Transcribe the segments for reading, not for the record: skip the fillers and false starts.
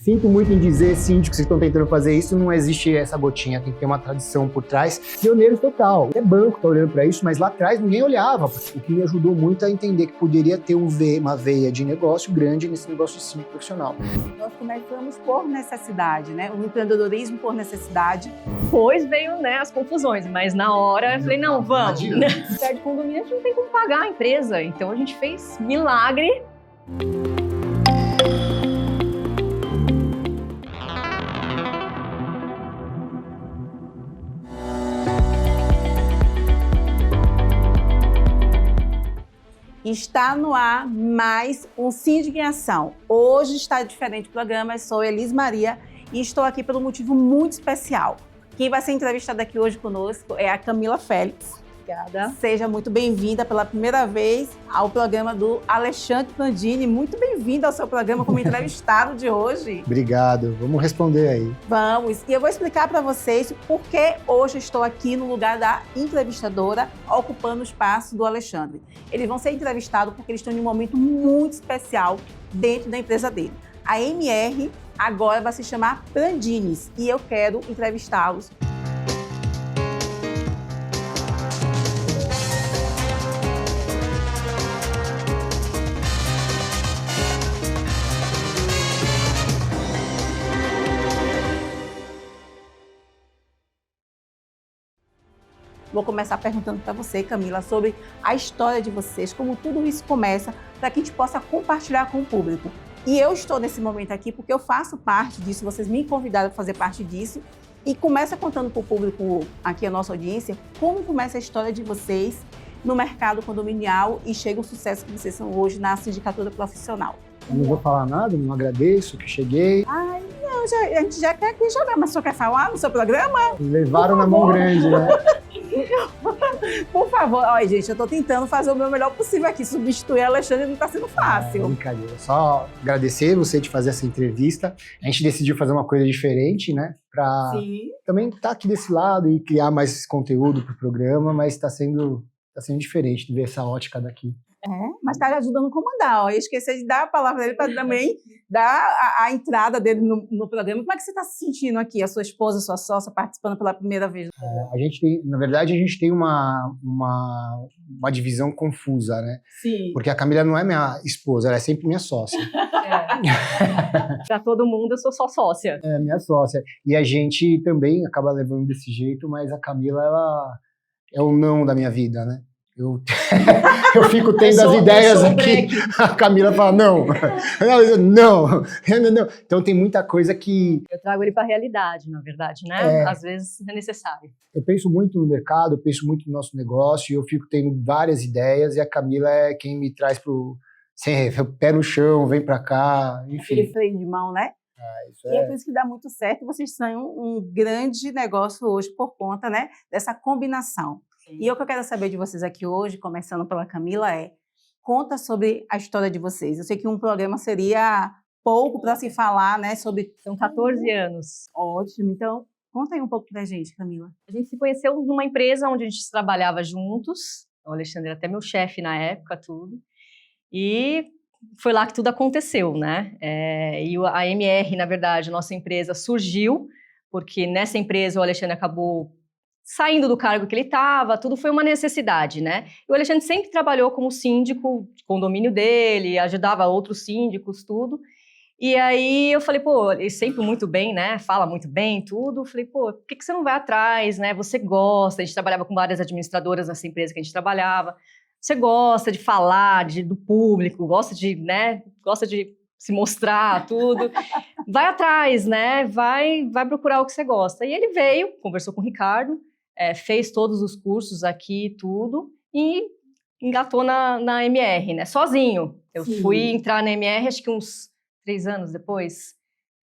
Sinto muito em dizer, síndicos que estão tentando fazer isso, não existe essa gotinha, tem que ter uma tradição por trás. Pioneiros total. É banco tá olhando para isso, mas lá atrás ninguém olhava. O que me ajudou muito a entender que poderia ter uma veia de negócio grande nesse negócio de síndico profissional. Nós começamos por necessidade, né? O empreendedorismo por necessidade. Depois veio, né, as confusões, mas na hora eu falei, não, vamos. Pé de condomínio a gente não tem como pagar a empresa, então a gente fez milagre. Está no ar mais um Síndico em Ação. Hoje está diferente o programa, eu sou Elis Maria e estou aqui por um motivo muito especial. Quem vai ser entrevistada aqui hoje conosco é a Camila Félix. Obrigada. Seja muito bem-vinda pela primeira vez ao programa do Alexandre Prandini. Muito bem-vinda ao seu programa como entrevistado de hoje. Obrigado, vamos responder aí. Vamos, e eu vou explicar para vocês por que hoje estou aqui no lugar da entrevistadora, ocupando o espaço do Alexandre. Eles vão ser entrevistados porque eles estão em um momento muito especial dentro da empresa dele. A MR agora vai se chamar Prandines e eu quero entrevistá-los. Vou começar perguntando para você, Camila, sobre a história de vocês, como tudo isso começa, para que a gente possa compartilhar com o público. E eu estou nesse momento aqui porque eu faço parte disso, vocês me convidaram para fazer parte disso, e começa contando para o público, aqui a nossa audiência, como começa a história de vocês no mercado condominial e chega o sucesso que vocês são hoje na sindicatura profissional. Eu não vou falar nada, não agradeço que cheguei. Ai, não, a gente já quer aqui jogar, mas o senhor quer falar no seu programa? Levaram na mão grande, né? Por favor, olha, gente, eu tô tentando fazer o meu melhor possível aqui. Substituir a Alexandre não tá sendo fácil. Brincadeira. Só agradecer você de fazer essa entrevista. A gente decidiu fazer uma coisa diferente, né? Pra também estar aqui desse lado e criar mais conteúdo pro programa, mas tá sendo diferente de ver essa ótica daqui. Mas tá ajudando a comandar, ó. Eu esqueci de dar a palavra dele para também dar a entrada dele no programa. Como é que você está se sentindo aqui, a sua esposa, a sua sócia, participando pela primeira vez? A gente tem, na verdade, a gente tem uma divisão confusa, né? Sim. Porque a Camila não é minha esposa, ela é sempre minha sócia. Para todo mundo, eu sou só sócia. É, minha sócia. E a gente também acaba levando desse jeito, mas a Camila, ela é o não da minha vida, né? Eu fico tendo as ideias aqui, a Camila fala, não. Então tem muita coisa que... Eu trago ele para a realidade, na verdade, né? Às vezes é necessário. Eu penso muito no mercado, eu penso muito no nosso negócio, e eu fico tendo várias ideias, e a Camila é quem me traz pé no chão, vem para cá, enfim. Aquele freio de mão, né? Isso e é por isso que dá muito certo, vocês são um grande negócio hoje por conta, né, dessa combinação. Sim. E o que eu quero saber de vocês aqui hoje, começando pela Camila, conta sobre a história de vocês. Eu sei que um programa seria pouco para se falar, né, sobre... São 14 anos. Ótimo, então conta aí um pouco pra gente, Camila. A gente se conheceu numa empresa onde a gente trabalhava juntos, o Alexandre era até meu chefe na época, tudo, e foi lá que tudo aconteceu, né? E a MR, na verdade, nossa empresa surgiu, porque nessa empresa o Alexandre acabou saindo do cargo que ele estava, tudo foi uma necessidade, né? E o Alexandre sempre trabalhou como síndico de condomínio dele, ajudava outros síndicos, tudo. E aí eu falei, pô, ele sempre muito bem, né? Fala muito bem, tudo. Falei, pô, por que você não vai atrás, né? Você gosta, a gente trabalhava com várias administradoras nessa empresa que a gente trabalhava. Você gosta de falar do público, gosta de se mostrar, tudo. Vai atrás, né? Vai procurar o que você gosta. E ele veio, conversou com o Ricardo, fez todos os cursos aqui, tudo, e engatou na MR, né? Sozinho. Eu fui entrar na MR, acho que uns 3 anos depois.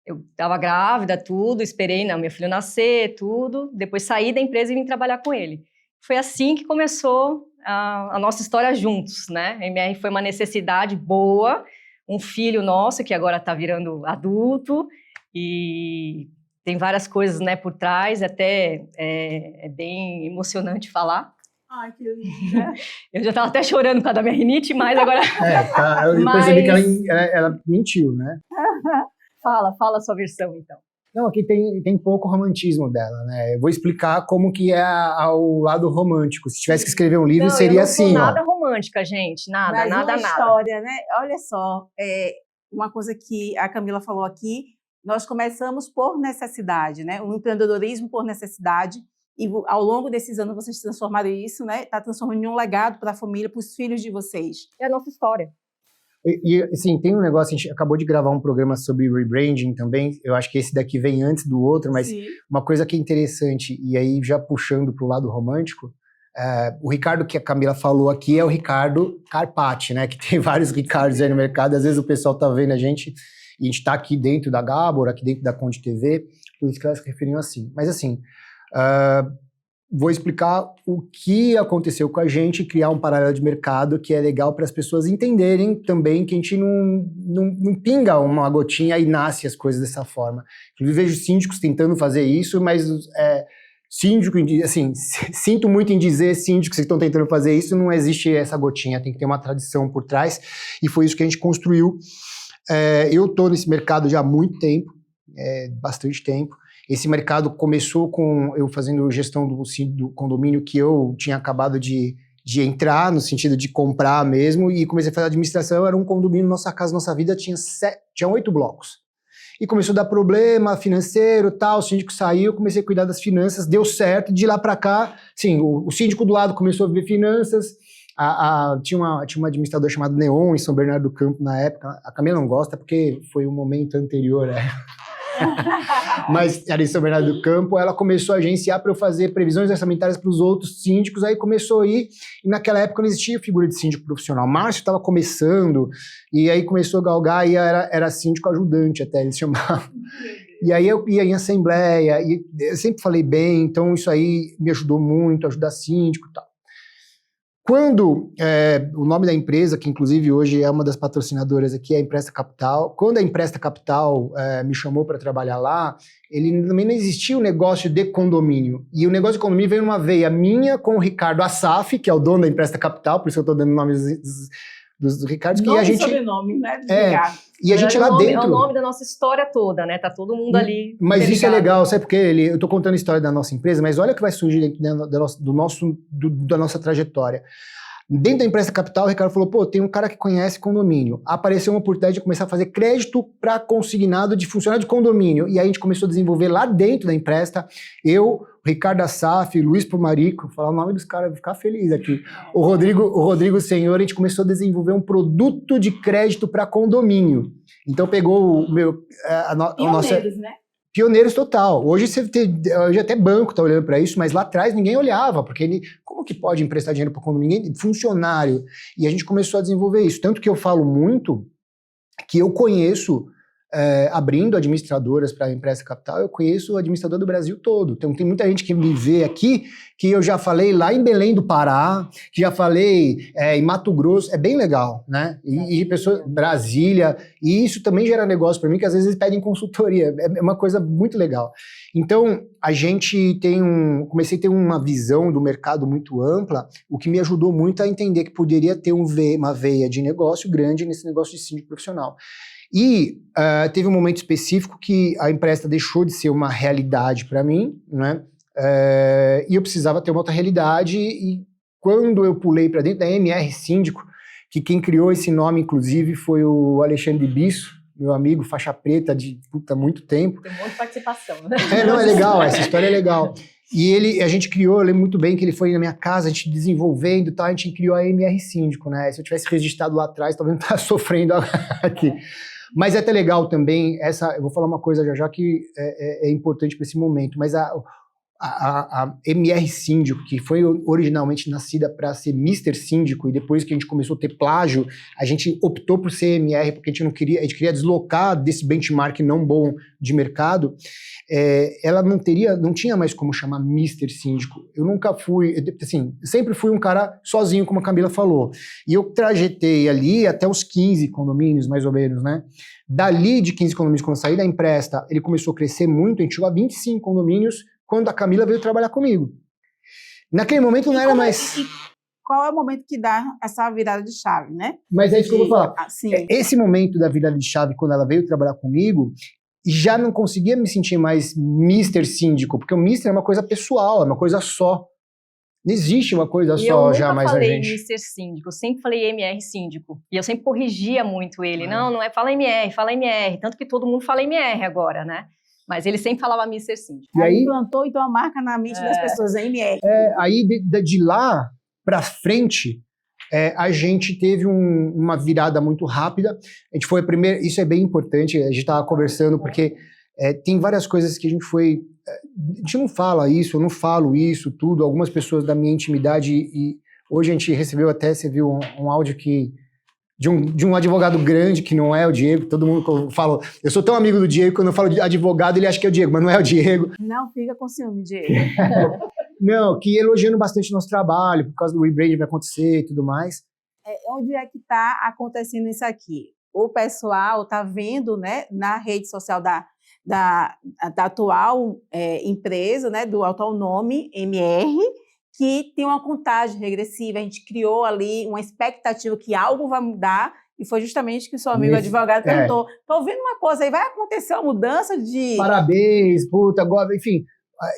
Eu estava grávida, tudo, esperei meu filho nascer, tudo. Depois saí da empresa e vim trabalhar com ele. Foi assim que começou a nossa história juntos, né? A MR foi uma necessidade boa, um filho nosso que agora está virando adulto e tem várias coisas, né, por trás, até é bem emocionante falar. Ai, que linda. Eu já estava até chorando por causa da minha rinite, mas agora... Eu percebi que ela mentiu, né? fala a sua versão, então. Não, aqui tem pouco romantismo dela, né? Eu vou explicar como que é o lado romântico. Se tivesse que escrever um livro, seria assim, eu não sou ó. nada romântica, gente. Nada, Mas nada, uma nada. história, né? Olha só, uma coisa que a Camila falou aqui, nós começamos por necessidade, né? O empreendedorismo por necessidade, e ao longo desses anos vocês transformaram isso, né? Está transformando em um legado para a família, para os filhos de vocês. É a nossa história. E, assim, tem um negócio, a gente acabou de gravar um programa sobre rebranding também, eu acho que esse daqui vem antes do outro, mas Sim. uma coisa que é interessante, e aí já puxando para o lado romântico, o Ricardo que a Camila falou aqui é o Ricardo Carpati, né, que tem vários Ricardos aí no mercado, às vezes o pessoal tá vendo a gente tá aqui dentro da Gabor, aqui dentro da Conde TV, por isso que elas se referiam assim. Mas assim, vou explicar o que aconteceu com a gente, criar um paralelo de mercado que é legal para as pessoas entenderem também que a gente não pinga uma gotinha e nasce as coisas dessa forma. Eu vejo síndicos tentando fazer isso, mas síndico, assim, sinto muito em dizer síndicos que estão tentando fazer isso, não existe essa gotinha, tem que ter uma tradição por trás, e foi isso que a gente construiu. Eu estou nesse mercado já há muito tempo, bastante tempo. Esse mercado começou com eu fazendo gestão do condomínio que eu tinha acabado de entrar, no sentido de comprar mesmo, e comecei a fazer administração. Era um condomínio, Nossa Casa Nossa Vida, tinha 8 blocos. E começou a dar problema financeiro, tal, o síndico saiu, comecei a cuidar das finanças, deu certo, de lá para cá, sim, o síndico do lado começou a ver finanças, tinha uma administradora chamada Neon, em São Bernardo do Campo, na época. A Camila não gosta porque foi um momento anterior, mas era em São Bernardo do Campo. Ela começou a agenciar para eu fazer previsões orçamentárias para os outros síndicos, aí começou a ir, e naquela época não existia figura de síndico profissional. Márcio estava começando, e aí começou a galgar, e era síndico ajudante até, eles chamavam. E aí eu ia em assembleia, e eu sempre falei bem, então isso aí me ajudou muito, ajudar síndico e tal. Quando o nome da empresa, que inclusive hoje é uma das patrocinadoras aqui, é a Empresta Capital, quando a Empresta Capital me chamou para trabalhar lá, ele também não existia o negócio de condomínio. E o negócio de condomínio veio numa veia minha com o Ricardo Assaf, que é o dono da Empresta Capital, por isso eu estou dando nomes dos Ricardos. Nome que a gente, e sobrenome, né? E a gente lá dentro... É o nome da nossa história toda, né? Tá todo mundo ali. Mas isso é legal, sabe? Porque eu tô contando a história da nossa empresa, mas olha o que vai surgir dentro da nossa trajetória. Dentro da Empresta Capital, o Ricardo falou, tem um cara que conhece condomínio. Apareceu uma oportunidade de começar a fazer crédito para consignado de funcionário de condomínio. E aí a gente começou a desenvolver lá dentro da Empresta, eu, Ricardo Assaf, Luiz Pomarico, falar o nome dos caras, vou ficar feliz aqui. O Rodrigo Senhor, a gente começou a desenvolver um produto de crédito para condomínio. Então pegou o meu... Pioneiros, né? Pioneiros total. Hoje até banco está olhando para isso, mas lá atrás ninguém olhava, porque como que pode emprestar dinheiro para condomínio? Funcionário. E a gente começou a desenvolver isso. Tanto que eu falo muito que eu conheço, abrindo administradoras para a Empresta Capital, eu conheço o administrador do Brasil todo. Então tem muita gente que me vê aqui, que eu já falei lá em Belém do Pará, que já falei em Mato Grosso, é bem legal, né? E pessoas, Brasília, e isso também gera negócio para mim, que às vezes eles pedem consultoria, é uma coisa muito legal. Então, a gente comecei a ter uma visão do mercado muito ampla, o que me ajudou muito a entender que poderia ter uma veia de negócio grande nesse negócio de síndico profissional. E teve um momento específico que a Empresta deixou de ser uma realidade para mim, né? E eu precisava ter uma outra realidade, e quando eu pulei para dentro da MR Síndico, que quem criou esse nome, inclusive, foi o Alexandre Bisso, meu amigo, faixa preta de muito tempo. Tem um monte de participação, né? Não, é legal, essa história é legal. E a gente criou, eu lembro muito bem que ele foi na minha casa, a gente desenvolvendo e tal, a gente criou a MR Síndico, né? Se eu tivesse registrado lá atrás, talvez não estaria sofrendo aqui. Mas é até legal também, eu vou falar uma coisa já que é importante para esse momento, mas a MR Síndico, que foi originalmente nascida para ser Mr. Síndico, e depois que a gente começou a ter plágio, a gente optou por ser MR, porque a gente queria deslocar desse benchmark não bom de mercado. Ela não tinha mais como chamar Mr. Síndico. Eu nunca fui, assim, sempre fui um cara sozinho, como a Camila falou. E eu trajetei ali até os 15 condomínios, mais ou menos, né? Dali de 15 condomínios, quando eu saí da Empresta, ele começou a crescer muito, a gente chegou a 25 condomínios, quando a Camila veio trabalhar comigo. Naquele momento não era mais... qual é o momento que dá essa virada de chave, né? Mas é isso que eu vou falar. Assim, Esse momento da virada de chave, quando ela veio trabalhar comigo, já não conseguia me sentir mais Mr. Síndico, porque o Mr. é uma coisa pessoal, é uma coisa só. Não existe uma coisa E só eu já nunca mais a falei gente. Mr. Síndico, eu sempre falei MR Síndico. E eu sempre corrigia muito ele. Não é, fala MR, fala MR. Tanto que todo mundo fala MR agora, né? Mas ele sempre falava Mr. Síndico. E aí, implantou então a marca na mente das pessoas, a MR. aí de lá pra frente, a gente teve uma virada muito rápida. A gente foi a primeira, isso é bem importante, a gente estava conversando, porque tem várias coisas que a gente foi. A gente não fala isso, eu não falo isso, tudo. Algumas pessoas da minha intimidade, e hoje a gente recebeu até, você viu um áudio de um advogado grande, que não é o Diego. Todo mundo que eu falo, eu sou tão amigo do Diego, quando eu falo de advogado, ele acha que é o Diego, mas não é o Diego. Não fica com ciúme, Diego. Não, que elogiando bastante nosso trabalho, por causa do rebranding que vai acontecer e tudo mais. Onde é que está acontecendo isso aqui? O pessoal está vendo, né, na rede social da atual empresa, né, do atual nome, MR, que tem uma contagem regressiva. A gente criou ali uma expectativa que algo vai mudar, e foi justamente que o seu amigo advogado perguntou, estou vendo uma coisa aí, vai acontecer uma mudança de... Parabéns, puta, agora, enfim.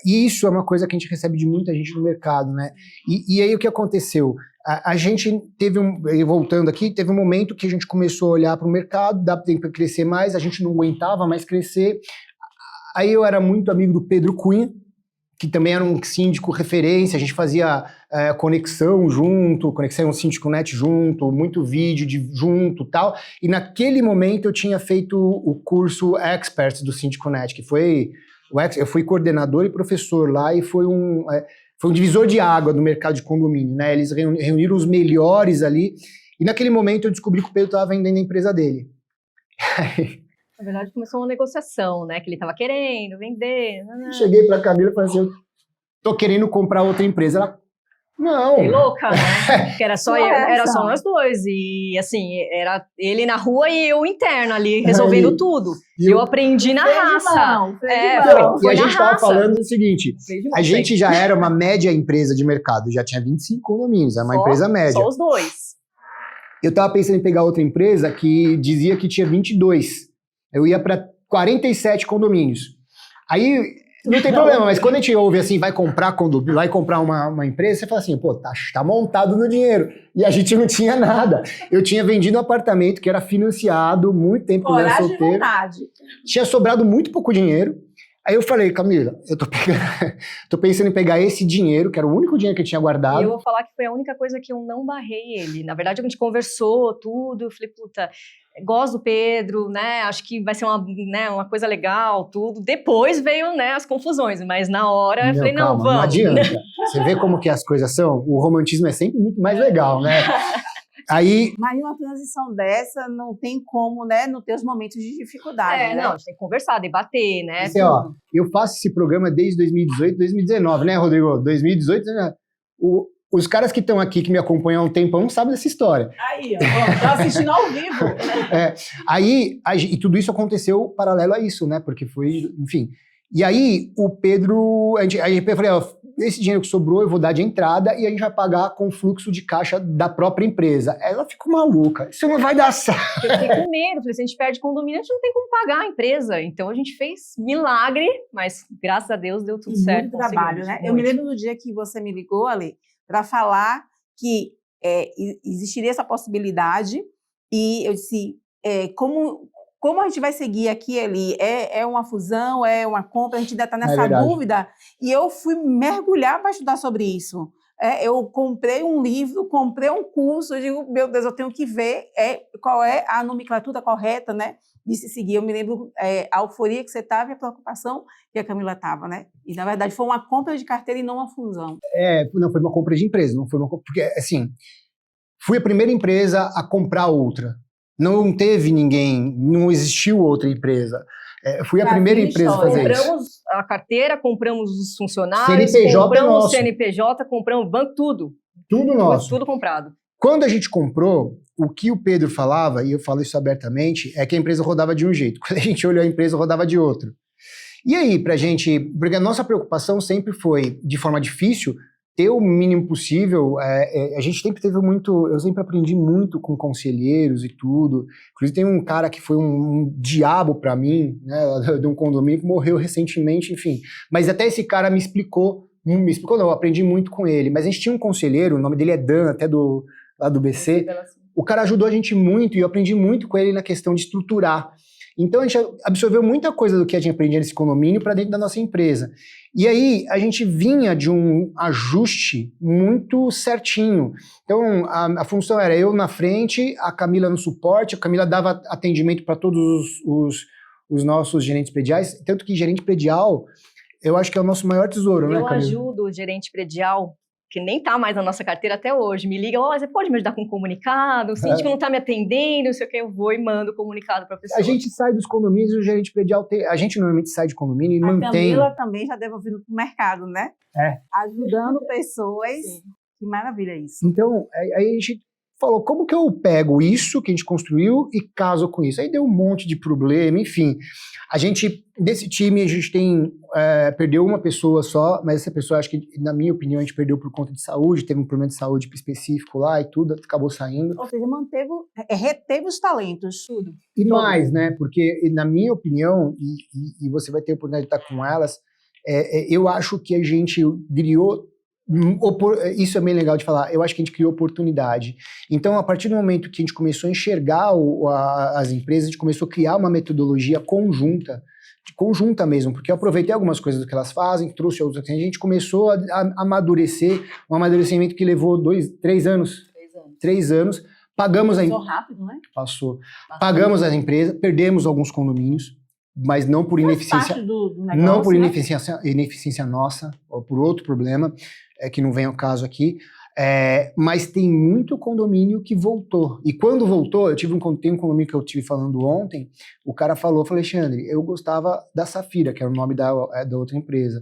Isso é uma coisa que a gente recebe de muita gente no mercado, né? E aí o que aconteceu? A gente teve voltando aqui, teve um momento que a gente começou a olhar para o mercado, dá tempo para crescer mais, a gente não aguentava mais crescer. Aí eu era muito amigo do Pedro Cunha, que também era um síndico referência, a gente fazia conexão junto, conexão síndico.net junto, muito vídeo junto e tal. E naquele momento eu tinha feito o curso Experts do Síndico.net, que foi... Eu fui coordenador e professor lá, e foi um divisor de água no mercado de condomínio, né? Eles reuniram os melhores ali, e naquele momento eu descobri que o Pedro estava vendendo a empresa dele. Na verdade, começou uma negociação, né? Que ele estava querendo vender. Cheguei para a Camila e falei assim, eu tô querendo comprar outra empresa. Ela, não. Que louca, né? Que era só nós dois. E assim, era ele na rua e eu interno ali, resolvendo tudo. E eu aprendi na raça. E a gente estava falando o seguinte, a gente já era uma média empresa de mercado, já tinha 25 condomínios, é uma empresa média. Só os dois. Eu estava pensando em pegar outra empresa que dizia que tinha 22. Eu ia para 47 condomínios. Aí... Não tem problema, mas quando a gente ouve assim, vai comprar uma empresa, você fala assim, pô, tá montado no dinheiro. E a gente não tinha nada. Eu tinha vendido um apartamento que era financiado muito tempo quando eu era solteiro. Tinha sobrado muito pouco dinheiro. Aí eu falei, Camila, eu tô pensando em pegar esse dinheiro, que era o único dinheiro que eu tinha guardado. E eu vou falar que foi a única coisa que eu não barrei ele. Na verdade, a gente conversou tudo, eu falei, puta, gosto do Pedro, né? Acho que vai ser uma coisa legal, tudo. Depois veio, né, as confusões, mas na hora eu falei, calma, não, vamos. Não adianta. Você vê como que as coisas são? O romantismo é sempre muito mais legal, né? Aí... Mas uma transição dessa não tem como, né, não ter os momentos de dificuldade, né? Não, a gente tem que conversar, debater, né? Assim, ó, eu faço esse programa desde 2018, 2019, né, Rodrigo? 2018, né? Os caras que estão aqui, que me acompanham há um tempão, não sabem dessa história. Aí, ó, tá assistindo ao vivo. E tudo isso aconteceu paralelo a isso, né? Porque foi, enfim. E aí, o Pedro, eu falei, ó, esse dinheiro que sobrou eu vou dar de entrada e a gente vai pagar com o fluxo de caixa da própria empresa. Ela ficou maluca, isso não vai dar certo. Eu fiquei com medo, falei, se a gente perde condomínio, a gente não tem como pagar a empresa. Então a gente fez milagre, mas graças a Deus deu tudo certo. Muito trabalho, né? Eu me lembro do dia que você me ligou, Ale, para falar que existiria essa possibilidade, e eu disse, como a gente vai seguir aqui e ali? É uma fusão, é uma compra? A gente ainda está nessa dúvida. E eu fui mergulhar para estudar sobre isso. Eu comprei um livro, comprei um curso, eu digo, meu Deus, eu tenho que ver qual é a nomenclatura correta, né, de se seguir. Eu me lembro a euforia que você estava e a preocupação que a Camila estava, né? E, na verdade, foi uma compra de carteira e não uma fusão. Não, foi uma compra de empresa, não foi uma compra... Porque, assim, fui a primeira empresa a comprar outra. Não teve ninguém, não existiu outra empresa. Fui a primeira empresa a fazer isso. Compramos a carteira, compramos os funcionários, CNPJ compramos nosso. o CNPJ, compramos o banco, tudo. Tudo nosso. Tudo comprado. Quando a gente comprou, o que o Pedro falava, e eu falo isso abertamente, é que a empresa rodava de um jeito. Quando a gente olhou a empresa, rodava de outro. E aí, pra gente... Porque a nossa preocupação sempre foi, de forma difícil, ter o mínimo possível, a gente sempre teve eu sempre aprendi muito com conselheiros e tudo. Inclusive tem um cara que foi um diabo pra mim, né, de um condomínio que morreu recentemente, enfim. Mas até esse cara me explicou não, eu aprendi muito com ele. Mas a gente tinha um conselheiro, o nome dele é Dan, até lá do BC. O cara ajudou a gente muito e eu aprendi muito com ele na questão de estruturar. Então a gente absorveu muita coisa do que a gente aprendia nesse condomínio para dentro da nossa empresa. E aí a gente vinha de um ajuste muito certinho. Então a função era eu na frente, a Camila no suporte, a Camila dava atendimento para todos os nossos gerentes prediais, tanto que gerente predial, eu acho que é o nosso maior tesouro, né, Camila? Eu ajudo o gerente predial, que nem tá mais na nossa carteira até hoje, me liga, você pode me ajudar com um comunicado? O síndico não tá me atendendo, não sei o que, eu vou e mando o comunicado pra pessoa. A gente sai dos condomínios e o gerente predial a gente normalmente sai de condomínio e mantém... A Camila também já deve vir pro mercado, né? Ajudando pessoas. Sim. Que maravilha isso. Então, aí a gente falou, como que eu pego isso que a gente construiu e caso com isso? Aí deu um monte de problema, enfim. Desse time, a gente perdeu uma pessoa só, mas essa pessoa, acho que, na minha opinião, a gente perdeu por conta de saúde, teve um problema de saúde específico lá e tudo, acabou saindo. Ou seja, reteve os talentos. Tudo. E mais, né? Porque, na minha opinião, e você vai ter a oportunidade de estar com elas, eu acho que a gente criou... Isso é bem legal de falar. Eu acho que a gente criou oportunidade. Então, a partir do momento que a gente começou a enxergar as empresas, a gente começou a criar uma metodologia conjunta mesmo, porque eu aproveitei algumas coisas do que elas fazem, trouxe outras, a gente começou a amadurecer, um amadurecimento que levou 3 anos. 3 anos. Pagamos a... Passou rápido, né? Passou. Pagamos as empresas, perdemos alguns condomínios, mas não por ineficiência, do negócio, não por né? ineficiência nossa, ou por outro problema, que não vem ao caso aqui, mas tem muito condomínio que voltou. E quando voltou, tem um condomínio que eu tive falando ontem, o cara falou, Alexandre, eu gostava da Safira, que era o nome da outra empresa,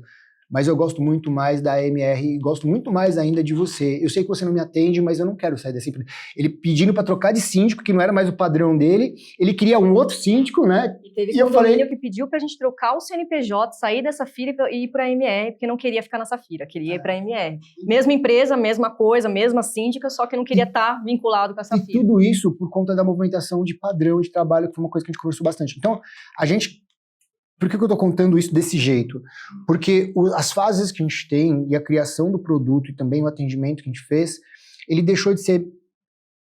mas eu gosto muito mais da AMR, gosto muito mais ainda de você. Eu sei que você não me atende, mas eu não quero sair dessa empresa. Ele pedindo para trocar de síndico, que não era mais o padrão dele, ele queria um outro síndico, né? E teve condomínio que pediu pra gente trocar o CNPJ, sair da Safira e ir pra AMR, porque não queria ficar na Safira, queria ir pra AMR. Mesma empresa, mesma coisa, mesma síndica, só que não queria estar vinculado com a Safira. E tudo isso por conta da movimentação de padrão de trabalho, que foi uma coisa que a gente conversou bastante. Então, por que eu estou contando isso desse jeito? Porque as fases que a gente tem e a criação do produto e também o atendimento que a gente fez, ele deixou de ser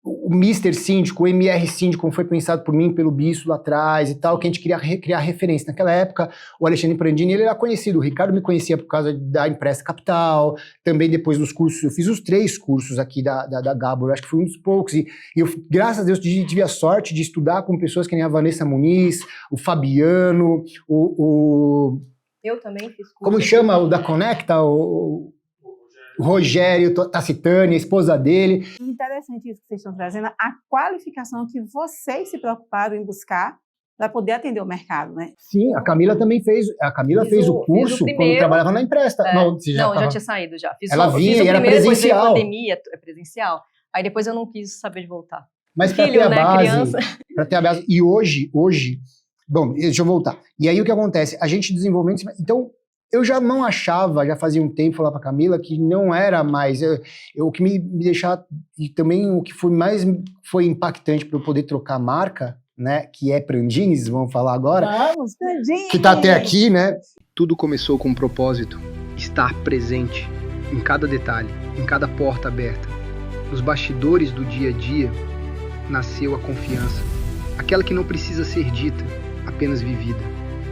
o Mr. Síndico, o MR Síndico, como foi pensado por mim, pelo Bisso lá atrás e tal, que a gente queria criar referência. Naquela época, o Alexandre Prandini, ele era conhecido, o Ricardo me conhecia por causa da Empresta Capital, também depois dos cursos, eu fiz os 3 cursos aqui da Gabor, acho que fui um dos poucos, e eu, graças a Deus, tive a sorte de estudar com pessoas que nem a Vanessa Muniz, o Fabiano, Eu também fiz curso. Como chama o da Conecta? O Rogério Tacitani, a esposa dele. Interessante isso que vocês estão trazendo, a qualificação que vocês se preocuparam em buscar para poder atender o mercado, né? Sim, a Camila também fez. A Camila fez o curso quando trabalhava na Empresta. Já tinha saído já. Ela vinha e era presencial. Depois veio pandemia, é presencial. Aí depois eu não quis saber de voltar. Mas para ter a base, para ter a base. E hoje, bom, deixa eu voltar. E aí o que acontece? A gente desenvolveu. Então, eu já não achava, já fazia um tempo falar para Camila que não era mais. O que me deixava, e também o que foi impactante para eu poder trocar a marca, né? Que é Prandines, vamos falar agora. Vamos, Prandines! Que tá até aqui, né? Tudo começou com um propósito: estar presente em cada detalhe, em cada porta aberta. Nos bastidores do dia a dia nasceu a confiança, aquela que não precisa ser dita, apenas vivida.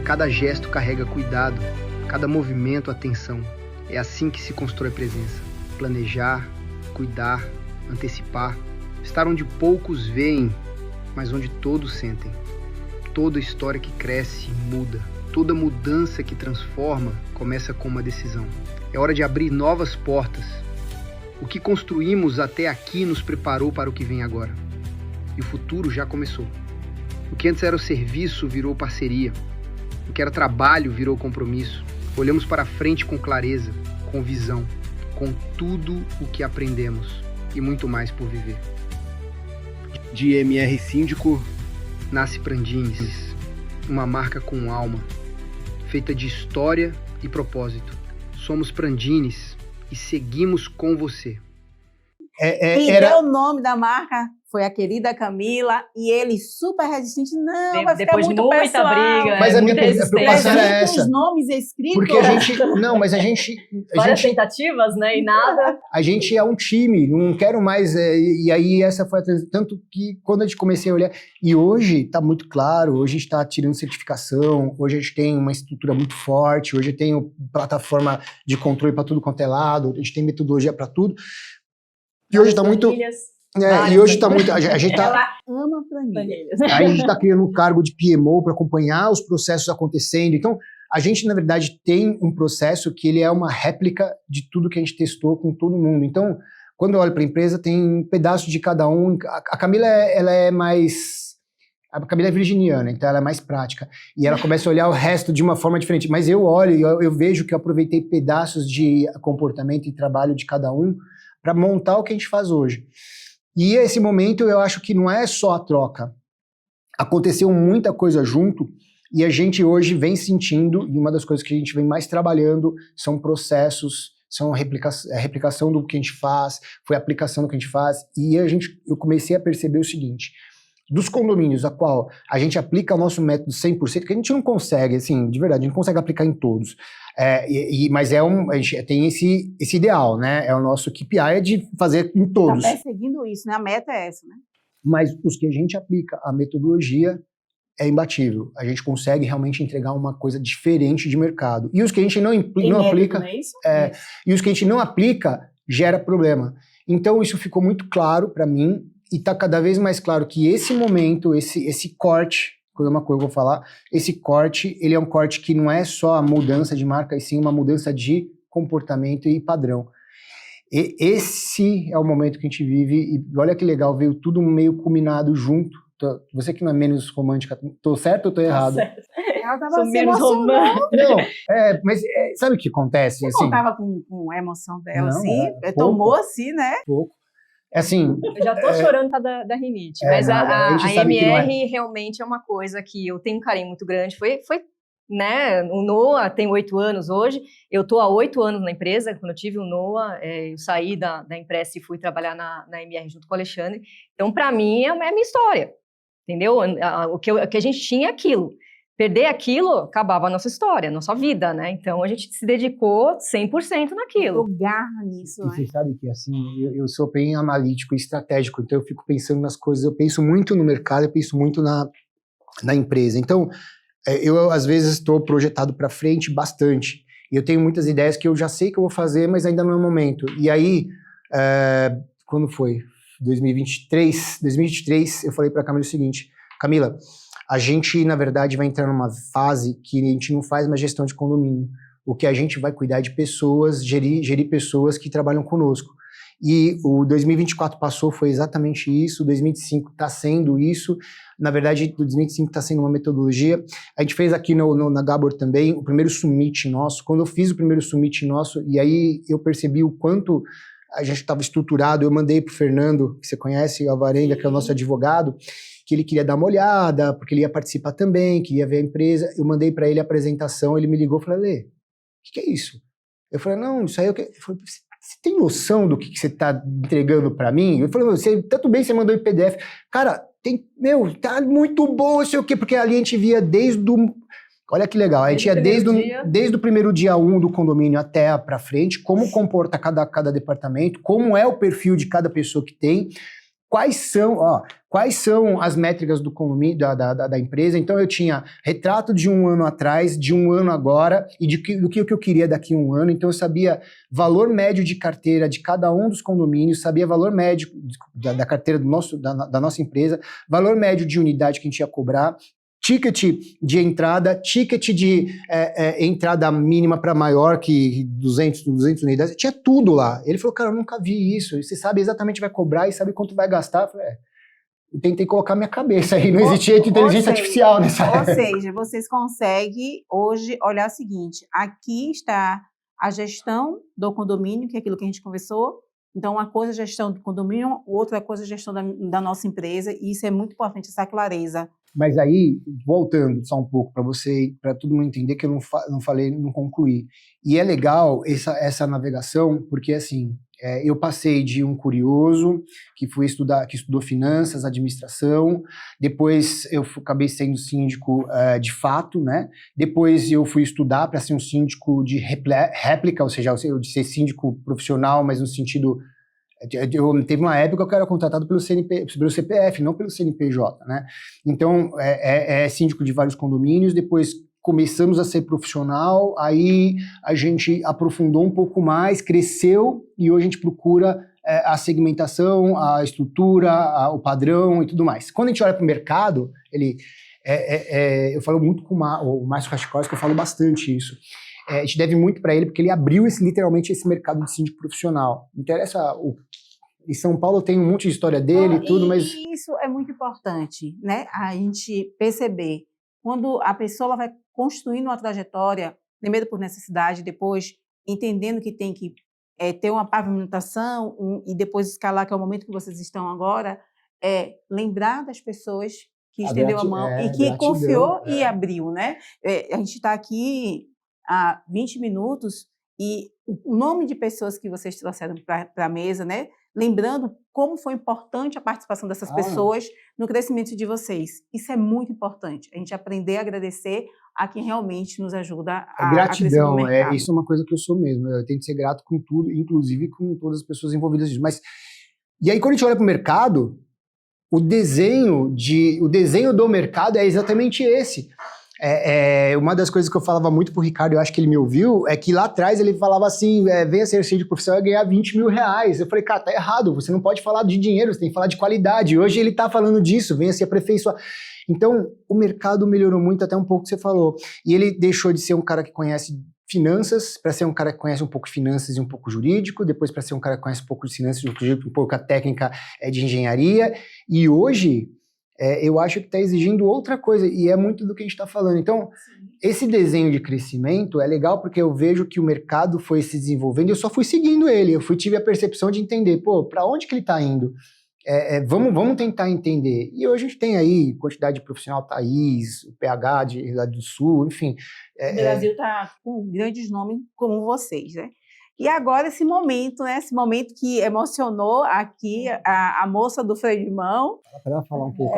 Cada gesto carrega cuidado. Cada movimento, atenção. É assim que se constrói presença. Planejar, cuidar, antecipar. Estar onde poucos veem, mas onde todos sentem. Toda história que cresce muda. Toda mudança que transforma começa com uma decisão. É hora de abrir novas portas. O que construímos até aqui nos preparou para o que vem agora. E o futuro já começou. O que antes era o serviço virou parceria. O que era trabalho virou compromisso. Olhamos para frente com clareza, com visão, com tudo o que aprendemos e muito mais por viver. De MR Síndico, nasce Prandines, uma marca com alma, feita de história e propósito. Somos Prandines, e seguimos com você. Quem deu o nome da marca foi a querida Camila, e ele super resistente. Não, vai ficar Depois muito de muita pessoal. briga. Mas a minha muita preocupação era essa. Os nomes escritos. Porque a gente... Não, mas a gente tentativas, né? E nada. A gente é um time, não quero mais... e aí essa foi a... Tanto que quando a gente comecei a olhar... E hoje está muito claro, hoje a gente está tirando certificação, hoje a gente tem uma estrutura muito forte, hoje eu tenho plataforma de controle para tudo quanto é lado, a gente tem metodologia para tudo. E hoje está muito... e hoje está muito... A gente tá, Ela ama planilhas. aí a gente está criando um cargo de PMO para acompanhar os processos acontecendo. Então, a gente, na verdade, tem um processo que ele é uma réplica de tudo que a gente testou com todo mundo. Então, quando eu olho para a empresa, tem um pedaço de cada um. A Camila, ela é mais... A Camila é virginiana, então ela é mais prática. E ela começa a olhar o resto de uma forma diferente. Mas eu olho e eu vejo que eu aproveitei pedaços de comportamento e trabalho de cada um para montar o que a gente faz hoje. E esse momento eu acho que não é só a troca. Aconteceu muita coisa junto e a gente hoje vem sentindo, e uma das coisas que a gente vem mais trabalhando são processos, são replicação do que a gente faz, foi aplicação do que a gente faz, e eu comecei a perceber o seguinte: dos condomínios a qual a gente aplica o nosso método 100%, que a gente não consegue, assim, de verdade, a gente não consegue aplicar em todos. Mas a gente tem esse ideal, né? É o nosso KPI, é de fazer em todos. Está perseguindo isso, né? A meta é essa, né? Mas os que a gente aplica, a metodologia é imbatível. A gente consegue realmente entregar uma coisa diferente de mercado. E os que a gente não aplica... Não é isso? E os que a gente não aplica, gera problema. Então isso ficou muito claro para mim, e está cada vez mais claro que esse momento, esse corte... uma coisa que eu vou falar, esse corte, ele é um corte que não é só a mudança de marca, e sim uma mudança de comportamento e padrão. E esse é o momento que a gente vive, e olha que legal, veio tudo meio combinado junto. Você que não é menos romântica, tô certo ou tô errado? Certo. Ela tava Sou se menos emocionando. romântica. Não, mas sabe o que acontece? Você Assim, contava com a emoção dela, Não, assim? pouco. Tomou assim, né? pouco. Assim, Eu já tô chorando da rinite, mas a a gente sabe que não é. AMR realmente é uma coisa que eu tenho um carinho muito grande. Foi né, o Noah tem 8 anos hoje, eu tô há 8 anos na empresa. Quando eu tive o Noah, eu saí da Impress e fui trabalhar na AMR junto com o Alexandre. Então, para mim, é a minha história, entendeu? O que a gente tinha é aquilo. Perder aquilo, acabava a nossa história, a nossa vida, né? Então, a gente se dedicou 100% naquilo. Eu garra nisso, E né? você sabe que, assim, eu sou bem analítico e estratégico, então eu fico pensando nas coisas, eu penso muito no mercado, eu penso muito na empresa. Então, eu às vezes estou projetado para frente bastante, e eu tenho muitas ideias que eu já sei que eu vou fazer, mas ainda não é o momento. E aí, quando foi? 2023, eu falei para a Camila o seguinte: Camila, a gente, na verdade, vai entrar numa fase que a gente não faz mais gestão de condomínio. O que a gente vai cuidar de pessoas, gerir pessoas que trabalham conosco. E o 2024 passou, foi exatamente isso, o 2025 está sendo isso. Na verdade, o 2025 está sendo uma metodologia. A gente fez aqui na Gabor também o primeiro summit nosso. Quando eu fiz o primeiro summit nosso, e aí eu percebi o quanto a gente estava estruturado, eu mandei para o Fernando, que você conhece, o Alvarenga, que é o nosso advogado, que ele queria dar uma olhada, porque ele ia participar também, queria ver a empresa. Eu mandei para ele a apresentação, ele me ligou e falou: Lê, o que é isso? Eu falei: não, isso aí eu quero. Você tem noção do que você está entregando para mim? Eu falei: tanto bem, você mandou em PDF. Cara, tá muito bom, não sei o quê, porque ali a gente via olha que legal, a gente ia desde o primeiro dia 1 do condomínio até para frente, como comporta cada departamento, como é o perfil de cada pessoa que tem, quais são as métricas do condomínio, da empresa. Então eu tinha retrato de 1 ano atrás, de 1 ano agora, e do que eu queria daqui a 1 ano. Então eu sabia valor médio de carteira de cada um dos condomínios, sabia valor médio da carteira da nossa empresa, valor médio de unidade que a gente ia cobrar, ticket de entrada, ticket de entrada mínima para maior que 200 unidades, tinha tudo lá. Ele falou: cara, eu nunca vi isso, você sabe exatamente o que vai cobrar e sabe quanto vai gastar. Eu falei: eu tentei colocar minha cabeça aí, não existia inteligência artificial nessa época. Ou seja, vocês conseguem hoje olhar o seguinte: aqui está a gestão do condomínio, que é aquilo que a gente conversou. Então, uma coisa é a gestão do condomínio, outra coisa é a gestão da nossa empresa, e isso é muito importante, essa clareza. Mas aí, voltando só um pouco para todo mundo entender que eu não falei, não concluí. E é legal essa navegação, porque assim, eu passei de um curioso que estudou finanças, administração, depois eu acabei sendo síndico de fato, né? Depois eu fui estudar para ser um síndico de réplica, ou seja, de ser síndico profissional, mas no sentido... Teve uma época que eu era contratado pelo CPF, não pelo CNPJ, né? Então, é síndico de vários condomínios, depois começamos a ser profissional, aí a gente aprofundou um pouco mais, cresceu, e hoje a gente procura a segmentação, a estrutura, o padrão e tudo mais. Quando a gente olha para o mercado, eu falo muito com o Márcio Raschkowski, que eu falo bastante isso. A gente deve muito para ele, porque ele abriu literalmente esse mercado de síndico profissional. Interessa em São Paulo tem um monte de história dele e tudo, mas... Isso é muito importante, né? A gente perceber. Quando a pessoa vai construindo uma trajetória, primeiro por necessidade, depois entendendo que tem que ter uma pavimentação e depois escalar, que é o momento que vocês estão agora, lembrar das pessoas que estendeu a mão e que confiou e abriu, né? A gente está aqui há 20 minutos e o nome de pessoas que vocês trouxeram para a mesa, né? Lembrando como foi importante a participação dessas pessoas no crescimento de vocês. Isso é muito importante, a gente aprender a agradecer a quem realmente nos ajuda a gratidão, crescer no mercado. Isso é uma coisa que eu sou mesmo, eu tenho que ser grato com tudo, inclusive com todas as pessoas envolvidas nisso. Mas, e aí quando a gente olha para o mercado, o desenho do mercado é exatamente esse. Uma das coisas que eu falava muito pro Ricardo, eu acho que ele me ouviu, é que lá atrás ele falava assim, venha ser síndico profissional e ganhar 20 mil reais. Eu falei, cara, tá errado, você não pode falar de dinheiro, você tem que falar de qualidade. Hoje ele tá falando disso, venha se aperfeiçoar. Então, o mercado melhorou muito, até um pouco que você falou. E ele deixou de ser um cara que conhece finanças, para ser um cara que conhece um pouco de finanças e um pouco jurídico, depois para ser um cara que conhece um pouco de finanças e um pouco a técnica de engenharia. E hoje... eu acho que está exigindo outra coisa, e é muito do que a gente está falando. Então, esse desenho de crescimento é legal porque eu vejo que o mercado foi se desenvolvendo e eu só fui seguindo ele, tive a percepção de entender, para onde que ele está indo? Vamos tentar entender. E hoje a gente tem aí quantidade de profissional, Thaís, o PH de Rio Grande do Sul, enfim. O Brasil está com grandes nomes como vocês, né? E agora esse momento, né? Esse momento que emocionou aqui a moça do freio de mão. Para ela falar um pouco.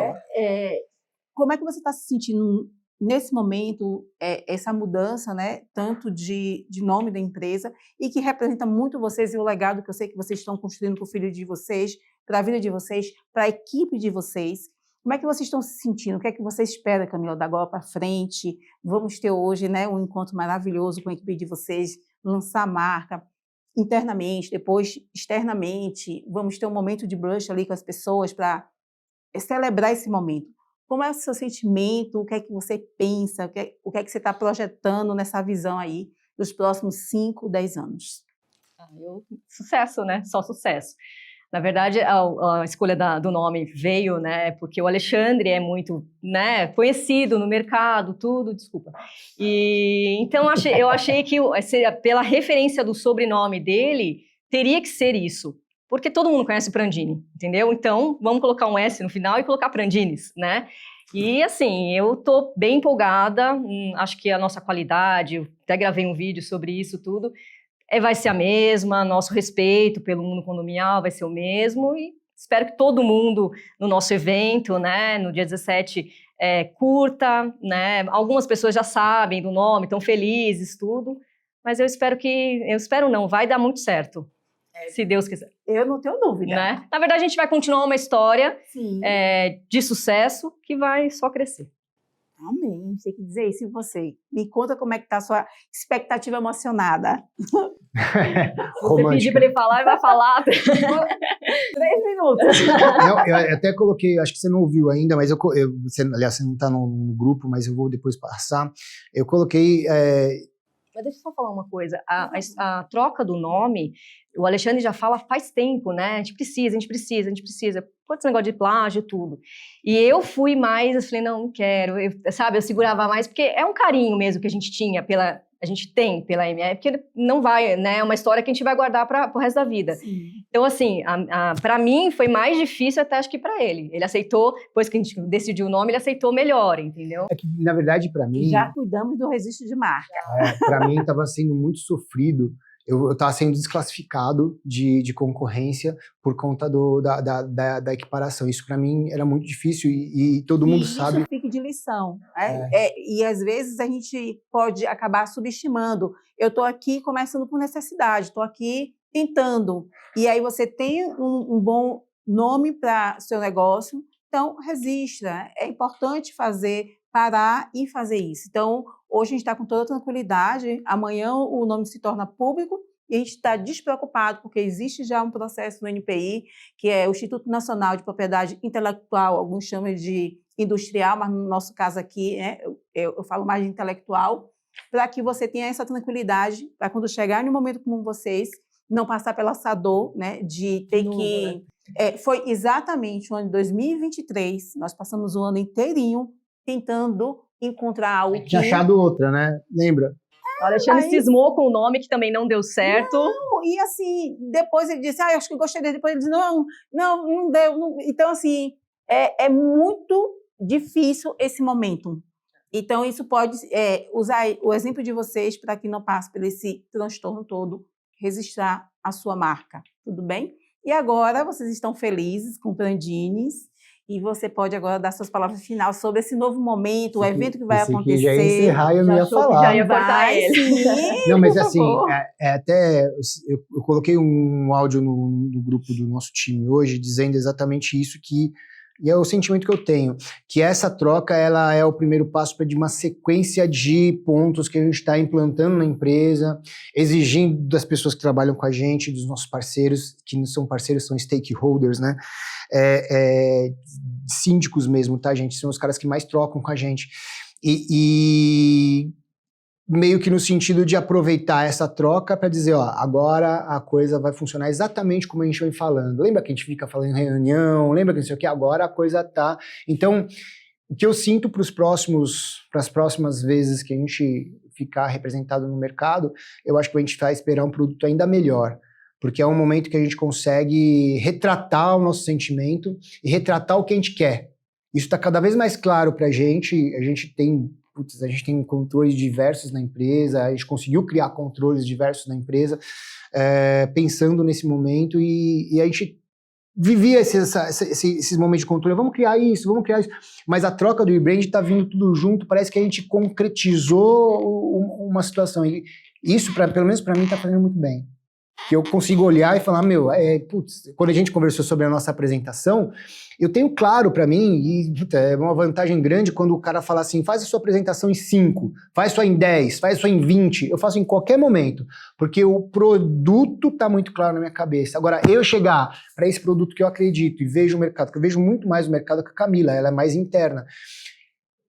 Como é que você está se sentindo nesse momento, essa mudança, né? Tanto de nome da empresa e que representa muito vocês e o legado que eu sei que vocês estão construindo para o filho de vocês, para a vida de vocês, para a equipe de vocês. Como é que vocês estão se sentindo? O que é que você espera, Camila, da agora para frente? Vamos ter hoje, né, um encontro maravilhoso com a equipe de vocês, lançar a marca internamente, depois externamente. Vamos ter um momento de brunch ali com as pessoas para celebrar esse momento. Como é o seu sentimento? O que é que você pensa? O que é que você está projetando nessa visão aí dos próximos 5, 10 anos? Sucesso, né? Só sucesso. Na verdade, a escolha do nome veio, né, porque o Alexandre é muito, né, conhecido no mercado, tudo, desculpa. E então eu achei que pela referência do sobrenome dele, teria que ser isso, porque todo mundo conhece o Prandini, entendeu? Então, vamos colocar um S no final e colocar Prandinis, né? E assim, eu tô bem empolgada, acho que a nossa qualidade, eu até gravei um vídeo sobre isso tudo, vai ser a mesma, nosso respeito pelo mundo condominial vai ser o mesmo e espero que todo mundo no nosso evento, né, no dia 17, curta, né, algumas pessoas já sabem do nome, estão felizes, tudo, mas eu espero não, vai dar muito certo, se Deus quiser. Eu não tenho dúvida. Né? Na verdade, a gente vai continuar uma história de sucesso que vai só crescer. Amém, tem que dizer isso em você. Me conta como é que está a sua expectativa emocionada. Você pedir para ele falar, ele vai falar. 3 minutos. Eu até coloquei, acho que você não ouviu ainda, mas aliás, você não está no grupo, mas eu vou depois passar. Eu coloquei... Mas deixa eu só falar uma coisa. A troca do nome, o Alexandre já fala faz tempo, né? A gente precisa. Quanto negócio de plágio, tudo. E eu fui mais, eu falei, não quero. Eu segurava mais, porque é um carinho mesmo que a gente tinha a gente tem pela MR, porque não vai, né? É uma história que a gente vai guardar para o resto da vida. Sim. Então, assim, para mim foi mais difícil até acho que para ele. Ele aceitou, depois que a gente decidiu o nome, ele aceitou melhor, entendeu? É que, na verdade, para mim... Já cuidamos do registro de marca. Para mim, estava sendo muito sofrido. Eu estava sendo desclassificado de concorrência por conta da equiparação. Isso, para mim, era muito difícil e todo mundo sabe. Isso fica de lição. E, às vezes, a gente pode acabar subestimando. Eu estou aqui começando por necessidade, estou aqui tentando. E aí você tem um bom nome para seu negócio, então registra. É importante parar e fazer isso. Então, hoje a gente está com toda tranquilidade, amanhã o nome se torna público e a gente está despreocupado, porque existe já um processo no NPI, que é o Instituto Nacional de Propriedade Intelectual, alguns chamam de industrial, mas no nosso caso aqui, né, eu falo mais de intelectual, para que você tenha essa tranquilidade, para quando chegar em um momento como vocês, não passar pela essa dor, né, de ter que... foi exatamente o ano de 2023, nós passamos o ano inteirinho tentando encontrar algo que... Tinha achado outra, né? Lembra? O Alexandre cismou com o nome que também não deu certo. Não, e assim, depois ele disse, acho que eu gostei dele. Depois ele disse, não deu. Não. Então, assim, é muito difícil esse momento. Então, isso pode usar o exemplo de vocês para que não passe por esse transtorno todo, registrar a sua marca, tudo bem? E agora, vocês estão felizes com o Prandines, e você pode agora dar suas palavras finais sobre esse novo momento, o evento que vai acontecer. Já ia encerrar e eu não ia falar. Já ia cortar ele. Sim, não, mas assim, até eu coloquei um áudio no grupo do nosso time hoje, dizendo exatamente isso, e é o sentimento que eu tenho, que essa troca ela é o primeiro passo de uma sequência de pontos que a gente está implantando na empresa, exigindo das pessoas que trabalham com a gente, dos nossos parceiros, que não são parceiros, são stakeholders, né? Síndicos mesmo, tá, gente? São os caras que mais trocam com a gente. E meio que no sentido de aproveitar essa troca para dizer, ó, agora a coisa vai funcionar exatamente como a gente vem falando. Lembra que a gente fica falando em reunião? Lembra que não sei o que? Agora a coisa tá... Então, o que eu sinto para as próximas vezes que a gente ficar representado no mercado, eu acho que a gente vai esperar um produto ainda melhor, porque é um momento que a gente consegue retratar o nosso sentimento e retratar o que a gente quer. Isso está cada vez mais claro para a gente tem controles diversos na empresa, a gente conseguiu criar controles diversos na empresa, pensando nesse momento, e a gente vivia esses momentos de controle, vamos criar isso, mas a troca do rebrand está vindo tudo junto, parece que a gente concretizou uma situação, e isso, pelo menos para mim, está fazendo muito bem. Que eu consigo olhar e falar, quando a gente conversou sobre a nossa apresentação, eu tenho claro para mim, e é uma vantagem grande quando o cara fala assim, faz a sua apresentação em 5, faz só em 10, faz só em 20, eu faço em qualquer momento, porque o produto tá muito claro na minha cabeça. Agora, eu chegar para esse produto que eu acredito e vejo o mercado, que eu vejo muito mais o mercado que a Camila, ela é mais interna,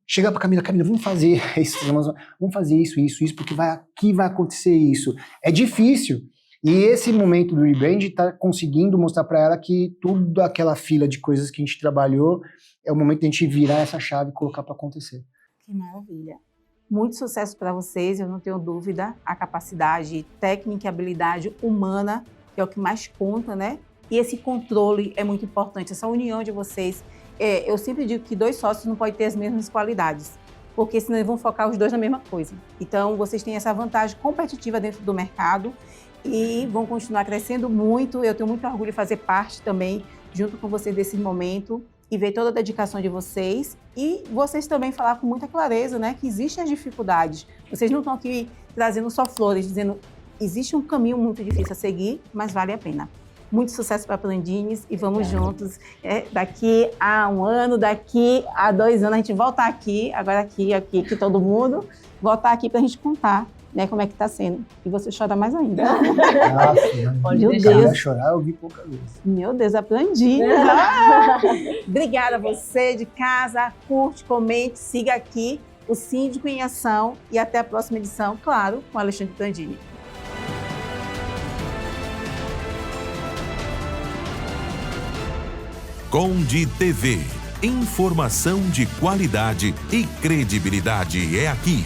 chegar para Camila, vamos fazer isso, porque aqui vai acontecer isso. É difícil. E esse momento do rebrand está conseguindo mostrar para ela que toda aquela fila de coisas que a gente trabalhou é o momento de a gente virar essa chave e colocar para acontecer. Que maravilha. Muito sucesso para vocês, eu não tenho dúvida. A capacidade técnica e habilidade humana que é o que mais conta, né? E esse controle é muito importante, essa união de vocês. Eu sempre digo que 2 sócios não podem ter as mesmas qualidades, porque senão eles vão focar os 2 na mesma coisa. Então, vocês têm essa vantagem competitiva dentro do mercado, e vão continuar crescendo muito. Eu tenho muito orgulho de fazer parte também, junto com vocês, desse momento e ver toda a dedicação de vocês. E vocês também falar com muita clareza, né, que existem as dificuldades. Vocês não estão aqui trazendo só flores, dizendo existe um caminho muito difícil a seguir, mas vale a pena. Muito sucesso para a Prandines e vamos juntos. Daqui a 1 ano, daqui a 2 anos, a gente voltar aqui, agora aqui todo mundo, voltar aqui para a gente contar, né, como é que tá sendo. E você chora mais ainda. Meu Deus. Chorar eu vi pouca vez. Meu Deus, a Prandines. Obrigada a você de casa. Curte, comente, siga aqui o Síndico em Ação e até a próxima edição, claro, com Alexandre Prandini. Conde TV. Informação de qualidade e credibilidade é aqui.